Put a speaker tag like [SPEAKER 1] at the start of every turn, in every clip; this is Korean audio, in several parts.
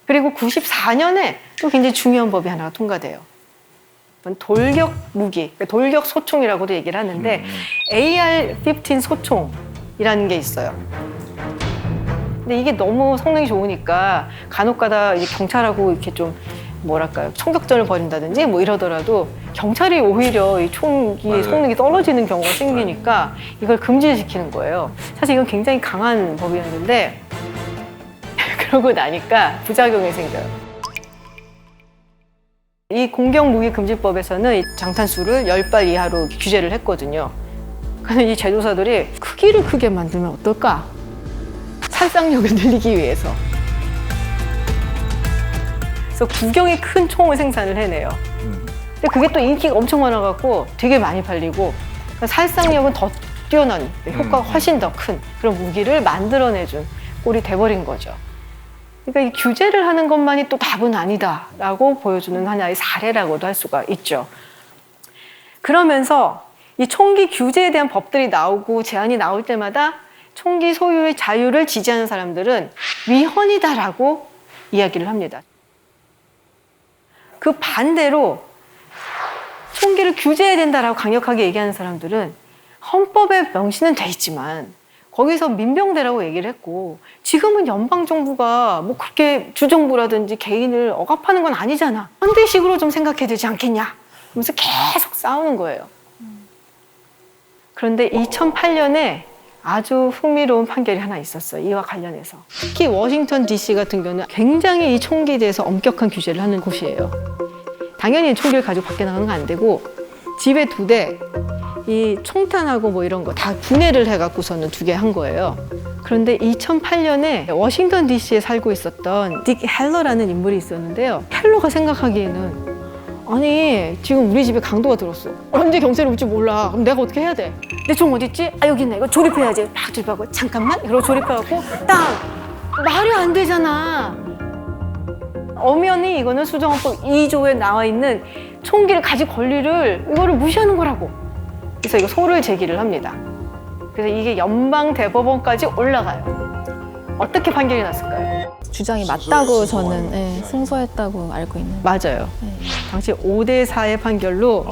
[SPEAKER 1] 그리고 94년에 또 굉장히 중요한 법이 하나가 통과돼요. 돌격 무기, 돌격 소총이라고도 얘기를 하는데 AR-15 소총이라는 게 있어요. 근데 이게 너무 성능이 좋으니까 간혹가다 경찰하고 이렇게 좀 뭐랄까요, 총격전을 벌인다든지 뭐 이러더라도 경찰이 오히려 이 총기 성능이 떨어지는 경우가 생기니까 이걸 금지시키는 거예요. 사실 이건 굉장히 강한 법이었는데 그러고 나니까 부작용이 생겨요. 이 공격무기금지법에서는 이 장탄수를 10발 이하로 규제를 했거든요. 그래서 이 제조사들이 크기를 크게 만들면 어떨까? 살상력을 늘리기 위해서. 그래서 구경이 큰 총을 생산을 해내요. 근데 그게 또 인기가 엄청 많아갖고 되게 많이 팔리고 살상력은 더 뛰어난, 효과가 훨씬 더 큰 그런 무기를 만들어내준 꼴이 돼버린 거죠. 그러니까 이 규제를 하는 것만이 또 답은 아니다라고 보여주는 하나의 사례라고도 할 수가 있죠. 그러면서 이 총기 규제에 대한 법들이 나오고 제안이 나올 때마다 총기 소유의 자유를 지지하는 사람들은 위헌이다라고 이야기를 합니다. 그 반대로 총기를 규제해야 된다라고 강력하게 얘기하는 사람들은 헌법에 명시는 돼 있지만 거기서 민병대라고 얘기를 했고 지금은 연방정부가 뭐 그렇게 주정부라든지 개인을 억압하는 건 아니잖아. 현대식으로 좀 생각해야 되지 않겠냐. 그러면서 계속 싸우는 거예요. 그런데 2008년에 아주 흥미로운 판결이 하나 있었어요. 이와 관련해서. 특히 워싱턴 DC 같은 경우는 굉장히 이 총기에 대해서 엄격한 규제를 하는 곳이에요. 당연히 총기를 가지고 밖에 나가는 건 안 되고 집에 2대 이 총탄하고 뭐 이런 거 다 분해를 해갖고서는 2개 한 거예요. 그런데 2008년에 워싱턴 DC에 살고 있었던 딕 헬러라는 인물이 있었는데요. 헬러가 생각하기에는 아니 지금 우리 집에 강도가 들었어. 언제 경찰이 올지 몰라. 그럼 내가 어떻게 해야 돼? 내 총 어디 있지? 아 여기 있네. 이거 조립해야지. 막 조립하고 잠깐만. 이러고 조립해갖고 딱 말이 안 되잖아. 엄연히 이거는 수정헌법 2조에 나와 있는 총기를 가질 권리를 이거를 무시하는 거라고. 그래서 이거 소를 제기를 합니다. 그래서 이게 연방대법원까지 올라가요. 어떻게 판결이 났을까요?
[SPEAKER 2] 주장이 맞다고 저는 승소했다고 알고 있는.
[SPEAKER 1] 맞아요. 당시 5대4의 판결로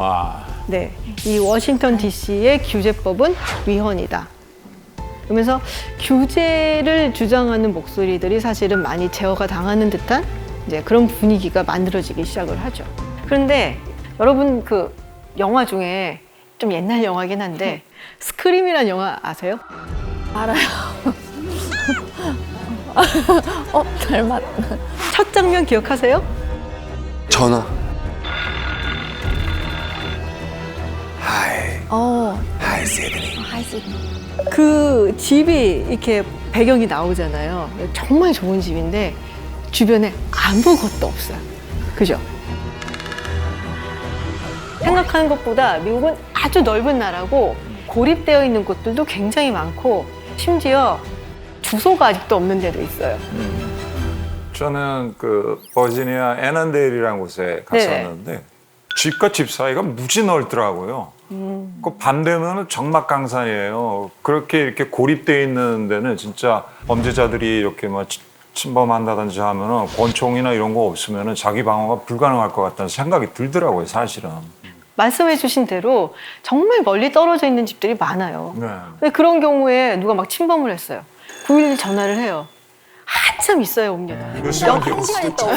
[SPEAKER 1] 네, 이 워싱턴 DC의 규제법은 위헌이다. 그러면서 규제를 주장하는 목소리들이 사실은 많이 제어가 당하는 듯한 이제 그런 분위기가 만들어지기 시작을 하죠. 그런데 여러분 그 영화 중에 좀 옛날 영화긴 한데 스크림이라는 영화 아세요?
[SPEAKER 2] 알아요. 닮았.
[SPEAKER 1] 첫 장면 기억하세요?
[SPEAKER 3] 전화. 하이. 하이 시드니.
[SPEAKER 2] 하이 시드니.
[SPEAKER 1] 그 집이 이렇게 배경이 나오잖아요. 정말 좋은 집인데 주변에 아무것도 없어요. 그죠? 생각하는 것보다 미국은 아주 넓은 나라고 고립되어 있는 곳들도 굉장히 많고 심지어 주소가 아직도 없는 데도 있어요.
[SPEAKER 4] 저는 그 버지니아 애넌데일이라는 곳에 갔었는데 집과 집 사이가 무지 넓더라고요. 그 밤 되면은 적막강산이에요. 그렇게 이렇게 고립되어 있는 데는 진짜 범죄자들이 이렇게 뭐 침범한다든지 하면은 권총이나 이런 거 없으면은 자기 방어가 불가능할 것 같다는 생각이 들더라고요, 사실은.
[SPEAKER 1] 말씀해 주신 대로 정말 멀리 떨어져 있는 집들이 많아요.
[SPEAKER 4] 네.
[SPEAKER 1] 근데 그런 경우에 누가 막 침범을 했어요. 911 전화를 해요. 한참 있어야 옵니다.
[SPEAKER 4] 몇 시간 뒤에 올 수도 있죠.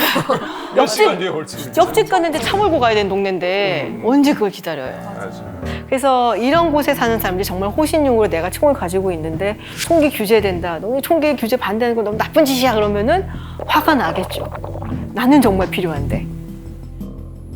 [SPEAKER 4] 몇 시간 뒤에 올 수도 있죠.
[SPEAKER 1] 옆집 갔는데 차 몰고 가야 되는 동네인데 언제 그걸 기다려요.
[SPEAKER 4] 맞아요.
[SPEAKER 1] 그래서 이런 곳에 사는 사람들이 정말 호신용으로 내가 총을 가지고 있는데 총기 규제된다. 너무 총기 규제 반대하는 건 너무 나쁜 짓이야. 그러면은 화가 나겠죠. 나는 정말 필요한데.